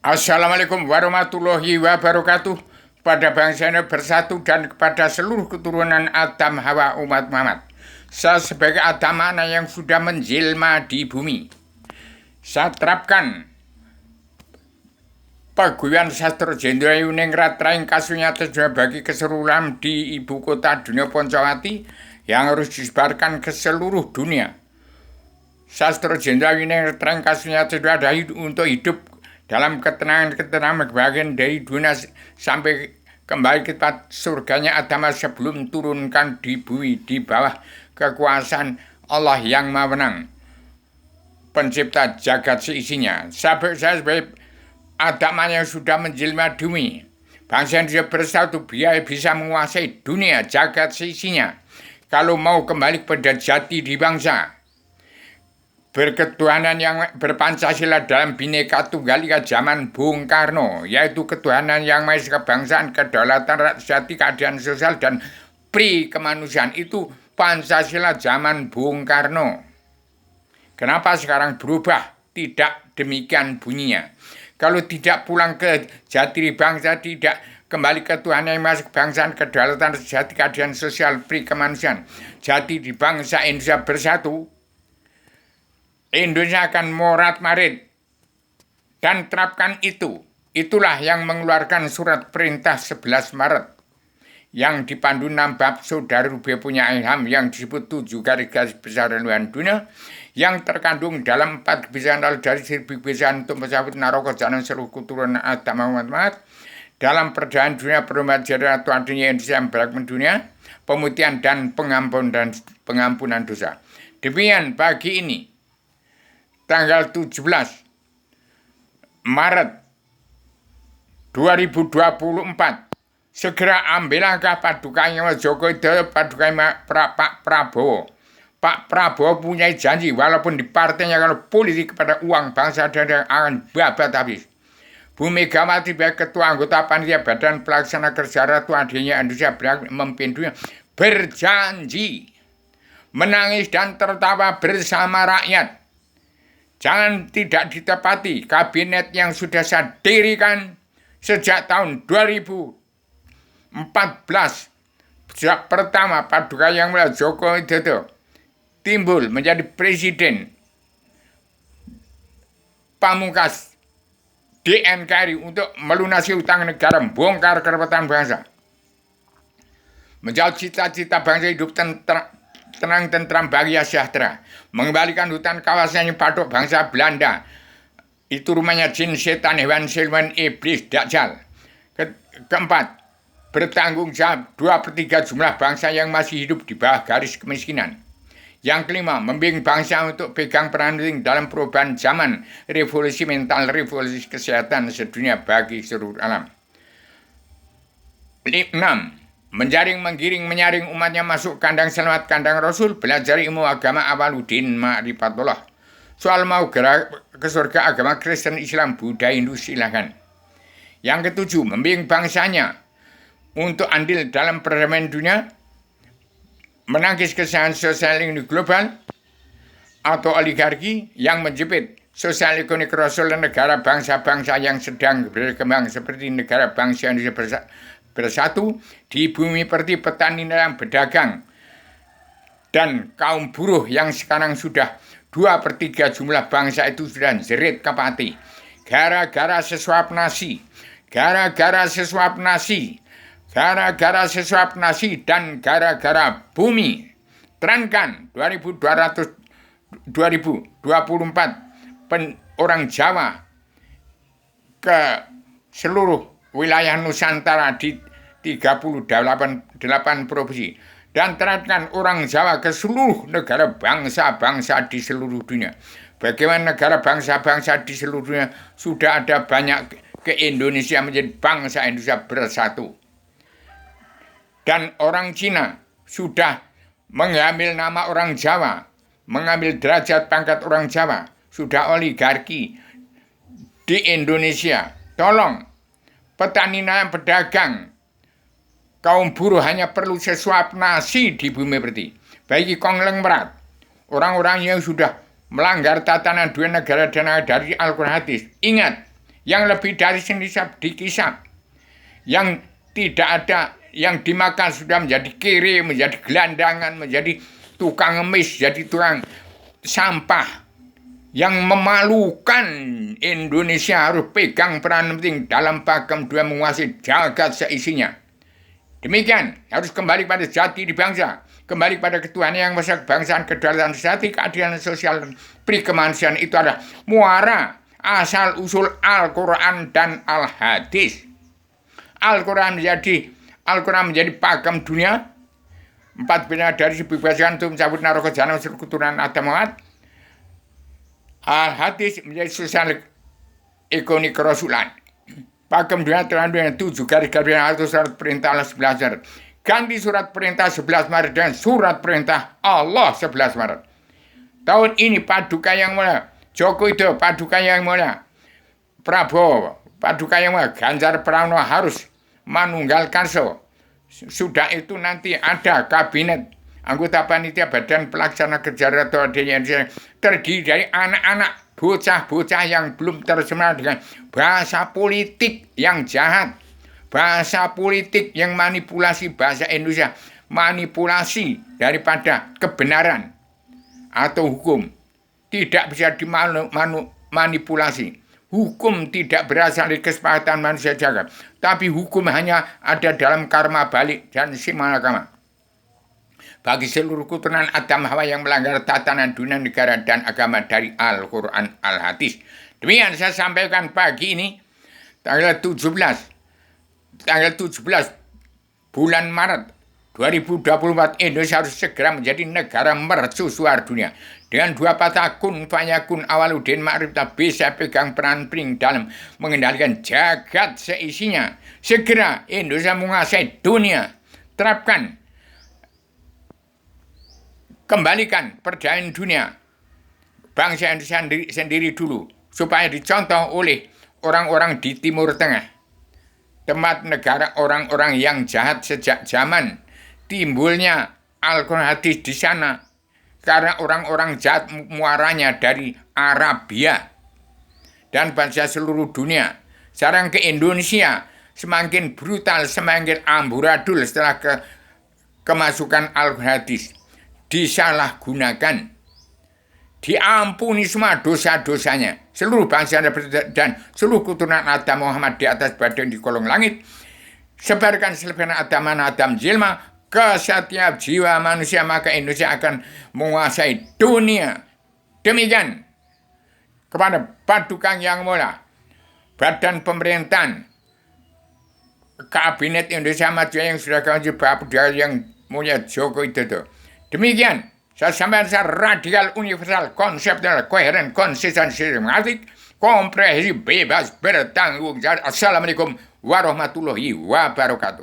Assalamualaikum warahmatullahi wabarakatuh. Pada bangsa ini bersatu dan kepada seluruh keturunan Adam Hawa umat Muhammad. Saya sebagai Adam mana yang sudah menjelma di bumi, saya terapkan paguyuban sastra Jendra Yuningrat Raing kasusnya terjadi bagi keseluruhan di ibu kota dunia Poncowati yang harus disebarkan ke seluruh dunia. Sastra Jendra Yuningrat Raing kasusnya terjadi untuk hidup dalam ketenangan kebahagiaan dari dunia sampai kembali ke tempat surganya Adam sebelum turunkan di bumi di bawah kekuasaan Allah yang Maha Menang, pencipta jagat seisinya. Saya sebagai Adam yang sudah menjelma di bumi, bangsa yang bersatu biar bisa menguasai dunia jagat seisinya. Kalau mau kembali kepada jati di bangsa, berketuhanan yang berpancasila dalam Bhinneka Tunggal Ika zaman Bung Karno, yaitu ketuhanan yang maha esa, kebangsaan, kedaulatan, rakyat sejati, keadilan sosial, dan pri kemanusiaan. Itu Pancasila zaman Bung Karno. Kenapa sekarang berubah? Tidak demikian bunyinya. Kalau tidak pulang ke jati bangsa, tidak kembali ke Tuhan yang maha esa, kebangsaan, kedaulatan, sejati, keadilan sosial, pri kemanusiaan, jati di bangsa Indonesia bersatu, Indonesia akan morat-marit, dan terapkan itu. Itulah yang mengeluarkan surat perintah 11 Maret yang dipandu 6 bab saudara Rube punya ilham yang disebut 7 garis besar haluan dunia yang terkandung dalam 4 kebiasaan dari 1000 kebiasaan untuk mencabut naroko jalan seluruh keturunan Adam Muhammad dalam perdamaian dunia, perlombaan sejarah atau adanya Indonesia yang beragam dunia, pemutihan dan pengampunan dosa. Demikian pagi ini tanggal 17 Maret 2024, segera ambil langkah padukanya Joko Widodo, padukanya Pak Prabowo. Pak Prabowo punya janji walaupun di partainya kalau politik kepada uang bangsa dan akan babat habis. Bu Megawati sebagai ketua anggota panitia badan pelaksana kerja Ratu adanya Indonesia memimpin berjanji menangis dan tertawa bersama rakyat. Jangan tidak ditepati kabinet yang sudah saya dirikan sejak tahun 2014. Sejak pertama Paduka Yang Mulia Joko Widodo timbul menjadi presiden pamungkas di NKRI untuk melunasi utang negara, bongkar kerepatan bangsa, menjauh cita-cita bangsa hidup tenang, tentram, bahagia, sejahtera, mengembalikan hutan kawasan yang patok bangsa Belanda, itu rumahnya jin, setan, hewan, siluman, iblis, dajjal. Keempat, bertanggung jawab 2/3 jumlah bangsa yang masih hidup di bawah garis kemiskinan. Yang kelima, membimbing bangsa untuk pegang peran penting dalam perubahan zaman, revolusi mental, revolusi kesehatan sedunia bagi seluruh alam. 6. Menjaring, menyaring umatnya masuk kandang selamat, kandang Rasul, belajar ilmu agama Awaludin Ma'rifatullah. Soal mau gerak ke surga agama Kristen, Islam, Buddha, Hindu silahkan. Yang ketujuh, membimbing bangsanya untuk andil dalam perdamaian dunia, menangkis kesalahan sosial ini global atau oligarki yang menjepit sosial ekonomi Rasul dan negara bangsa-bangsa yang sedang berkembang seperti negara bangsa Indonesia bersatu di bumi seperti petani yang berdagang dan kaum buruh yang sekarang sudah 2/3 jumlah bangsa itu sudah jerit kepati gara-gara sesuap nasi, gara-gara sesuap nasi, gara-gara sesuap nasi, dan gara-gara bumi. Terangkan 2024 orang Jawa ke seluruh wilayah Nusantara di 38 provinsi, dan terapkan orang Jawa ke seluruh negara bangsa-bangsa di seluruh dunia. Bagaimana negara bangsa-bangsa di seluruh dunia sudah ada banyak ke Indonesia menjadi bangsa Indonesia bersatu. Dan orang Cina sudah mengambil nama orang Jawa, mengambil derajat pangkat orang Jawa, sudah oligarki di Indonesia. Tolong petani dan pedagang, kaum buruh hanya perlu sesuap nasi di bumi berarti. Bagi kongleng berat, orang-orang yang sudah melanggar tatanan dua negara dan dari Al-Quran hadis, ingat, yang lebih dari senisap dikisap, yang tidak ada yang dimakan sudah menjadi kere, menjadi gelandangan, menjadi tukang ngemis, jadi tukang sampah. Yang memalukan, Indonesia harus pegang peran penting dalam pakem dua menguasai jagat seisinya. Demikian, harus kembali pada jati di bangsa, kembali pada ketuhanan yang besar kebangsaan, kedaulatan sejati, keadilan sosial, peri kemanusiaan itu adalah muara asal usul Al-Quran dan Al-Hadis. Al-Quran menjadi pakem dunia. 4 bina dari dibebaskan untuk mencabut naroko jahanam unsur keturunan Adam Muhammad. Al-Hadis menjadi sosial ekonomi kerasulan. Pakem dunia terang dengan 7 garis-garis atau surat perintah Allah 11 Maret. Ganti surat perintah 11 Maret dan surat perintah Allah 11 Maret. Tahun ini Paduka Yang Mulia Joko Widodo, Paduka Yang Mulia Prabowo, Paduka Yang Mulia Ganjar Pranowo harus manunggalkan Sudah itu nanti ada kabinet anggota panitia badan pelaksana kerja atau DPR terdiri dari anak-anak bocah-bocah yang belum tercemar dengan bahasa politik yang jahat, bahasa politik yang manipulasi bahasa Indonesia, manipulasi daripada kebenaran atau hukum. Tidak bisa dimanipulasi. Hukum tidak berasal dari kesepakatan manusia jagat, tapi hukum hanya ada dalam karma balik dan simalakama. Bagi seluruh keturunan Adam Hawa yang melanggar tatanan dunia, negara, dan agama dari Al-Quran Al-Hadis. Demikian saya sampaikan pagi ini, tanggal 17 bulan Maret 2024, Indonesia harus segera menjadi negara mercusuar dunia. Dengan 2 patah kun fayakun awaludin ma'rifta bisa pegang peran penting dalam mengendalikan jagat seisinya. Segera Indonesia menguasai dunia. Terapkan, kembalikan perdamaian dunia bangsa Indonesia sendiri dulu, supaya dicontoh oleh orang-orang di Timur Tengah, tempat negara orang-orang yang jahat sejak zaman timbulnya Al-Quran Hadis di sana, karena orang-orang jahat muaranya dari Arabia dan bangsa seluruh dunia. Sekarang ke Indonesia semakin brutal, semakin amburadul setelah kemasukan Al-Quran Hadis. Disalahgunakan, diampuni semua dosa-dosanya. Seluruh bangsa dan seluruh keturunan Adam Muhammad di atas badan di kolong langit. Sebarkan selebaran Adam Jilma ke setiap jiwa manusia, maka Indonesia akan menguasai dunia. Demikian kepada Paduka Yang Mulia, Badan Pemerintahan, Kabinet Indonesia Maju yang sudah kawan Paduka Yang Mulia Joko Widodo. Demikian saya sampaikan secara radikal, universal, konseptual, koheren, konsisten, sistematik, komprehensif, bebas, bertanggung jawab. Assalamualaikum warahmatullahi wabarakatuh.